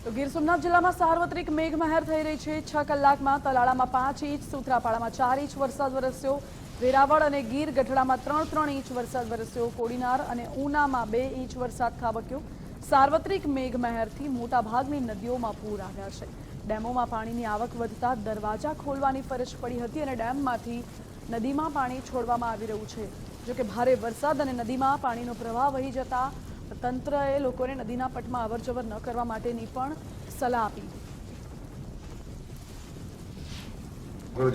તો ગીર સોમનાથ જિલ્લામાં સાર્વત્રિક મેઘમહેર થઈ રહી છે। 6 કલાકમાં તલાળામાં 5 ઇંચ, સુત્રાપાડામાં 4 ઇંચ વરસાદ વરસ્યો। વેરાવળ અને ગીર ગઢડામાં 3-3 ઇંચ વરસાદ વરસ્યો। કોડીનાર અને ઉનામાં 2 ઇંચ વરસાદ ખાબક્યો। સાર્વત્રિક મેઘમહેરથી મોટાભાગની નદીઓમાં પૂર આવ્યા છે। ડેમોમાં પાણીની આવક વધતા દરવાજા ખોલવાની ફરજ પડી હતી અને ડેમમાંથી નદીમાં પાણી છોડવામાં આવી રહ્યું છે। જોકે ભારે વરસાદ અને નદીમાં પાણીનો પ્રવાહ વહી જતા તંત્રએ લોકોને નદીના પટમાં અવરજવર ન કરવા માટેની પણ સલાહ આપી।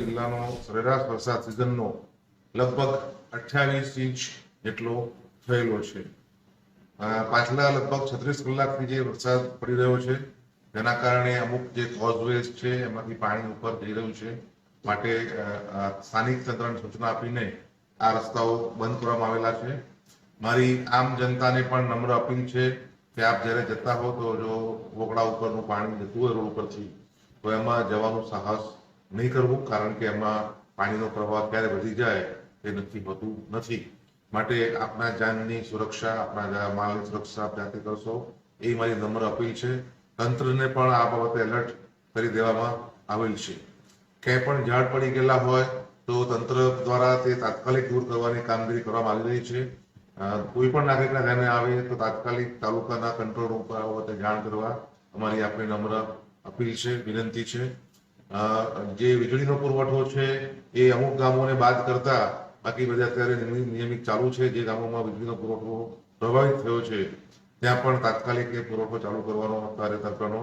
જિલ્લાનો સરેરાશ વરસાદ સિઝનનો લગભગ 28 ઇંચ જેટલો થયેલો છે। પાછલા લગભગ 36 કલાકથી જે વરસાદ પડી રહ્યો છે તેના કારણે અમુક જે કોઝવેઝ છે એમાંથી પાણી ઉપર જઈ રહ્યું છે, માટે સ્થાનિક તંત્રને સૂચના આપીને આ રસ્તાઓ બંધ કરવામાં આવેલા છે। મારી આમ જનતાને પણ નમ્ર અપીલ છે કે આપ જ્યારે જતા હો તો જો વોકડા ઉપરનું પાણી જતું હોય રોડ ઉપરથી તો એમાં જવાનું સાહસ નહીં કરવું, કારણ કે એમાં પાણીનો પ્રવાહ ક્યારે વધી જાય તે નક્કી હોતું નથી। માટે આપના જાનની સુરક્ષા, આપના માલની સુરક્ષા જાતે કરશો એ મારી નમ્ર અપીલ છે। તંત્રને પણ આ બાબતે એલર્ટ કરી દેવામાં આવેલ છે। ક્યાંય પણ ઝાડ પડી ગયેલા હોય તો તંત્ર દ્વારા તે તાત્કાલિક દૂર કરવાની કામગીરી કરવામાં આવી રહી છે। કોઈ પણ નાગરિકના ધ્યાને આવે તો તાત્કાલિક તાલુકાના કંટ્રોલ રૂમ પર આ બાબતે જાણ કરવા અમારી આપણી નમ્ર અપીલ છે, વિનંતી છે। જે વીજળીનો પુરવઠો છે એ અમુક ગામોને બાદ કરતા બાકી બધા અત્યારે નિયમિત ચાલુ છે। જે ગામોમાં વીજળીનો પુરવઠો પ્રભાવિત થયો છે ત્યાં પણ તાત્કાલિક એ પુરવઠો ચાલુ કરવાનો અત્યારે તંત્રનો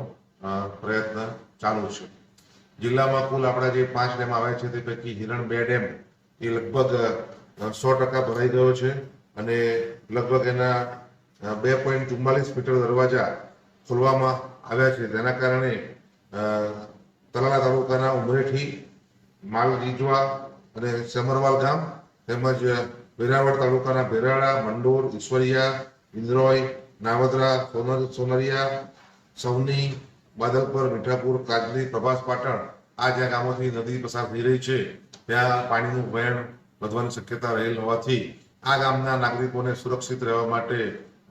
પ્રયત્ન ચાલુ છે। જિલ્લામાં કુલ આપણા જે 5 ડેમ આવે છે તે પૈકી હિરણ 2 ડેમ એ લગભગ 100% ભરાઈ ગયો છે અને લગભગ એના 2.44 મીટર દરવાજા ખોલવામાં આવ્યા છે। તેના કારણે તલાલા તાલુકાના ઉમરેઠી, માલરીજવા અને સમરવાલ ગામ તેમજ વેરાવળ તાલુકાના બેરાળા, મંડોર, ઈશ્વરિયા, ઇન્દ્રોય, નાવદરા, સોનરિયા, સવની, બાદલપર, મીઠાપુર, કાજલી, પ્રભાસ પાટણ આ જ્યાં ગામોથી નદી પસાર થઈ રહી છે ત્યાં પાણીનું વહેણ વધવાની શક્યતા રહેલ હોવાથી આ ગામના નાગરિકોને સુરક્ષિત રહેવા માટે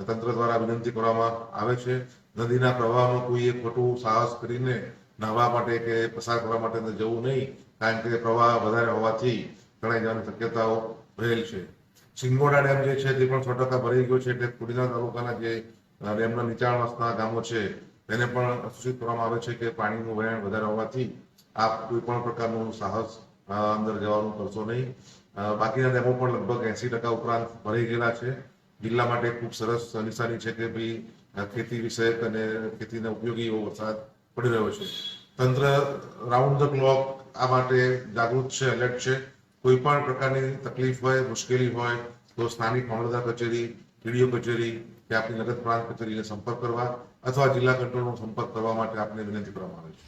તંત્ર દ્વારા વિનંતી કરવામાં આવે છે। નદીના પ્રવાહમાં કોઈએ ખોટું સાહસ કરીને નાહવા માટે કે પસાર કરવા માટે જવું નહીં, કારણ કે પ્રવાહ વધારે હોવાથી તણાઈ જવાની શક્યતાઓ રહેલ છે। સિંગોડા ડેમ જે છે તે પણ 100% ભરાઈ ગયો છે, એટલે કોડીનાર તાલુકાના જે ડેમના નીચાણવાસના ગામો છે તેને પણ સૂચિત કરવામાં આવે છે કે પાણીનું વહેણ વધારે હોવાથી આપ કોઈ પણ પ્રકારનું સાહસ અંદર જવાનું કરશો નહીં। બાકીના ડેમો પણ લગભગ 80% ઉપરાંત ભરાઈ ગયેલા છે। જિલ્લા માટે ખૂબ સરસ નિશાની છે કે ભાઈ ખેતી વિષયક અને ખેતીના ઉપયોગી એવો વરસાદ પડી રહ્યો છે। તંત્ર રાઉન્ડ ધ ક્લોક આ માટે જાગૃત છે, એલર્ટ છે। કોઈ પણ પ્રકારની તકલીફ હોય, મુશ્કેલી હોય તો સ્થાનિક મામલતદાર કચેરી, ટીડીઓ કચેરી કે આપની નગર પ્રાંત કચેરીને સંપર્ક કરવા અથવા જિલ્લા કંટ્રોલનો સંપર્ક કરવા માટે આપને વિનંતી કરવામાં આવે છે।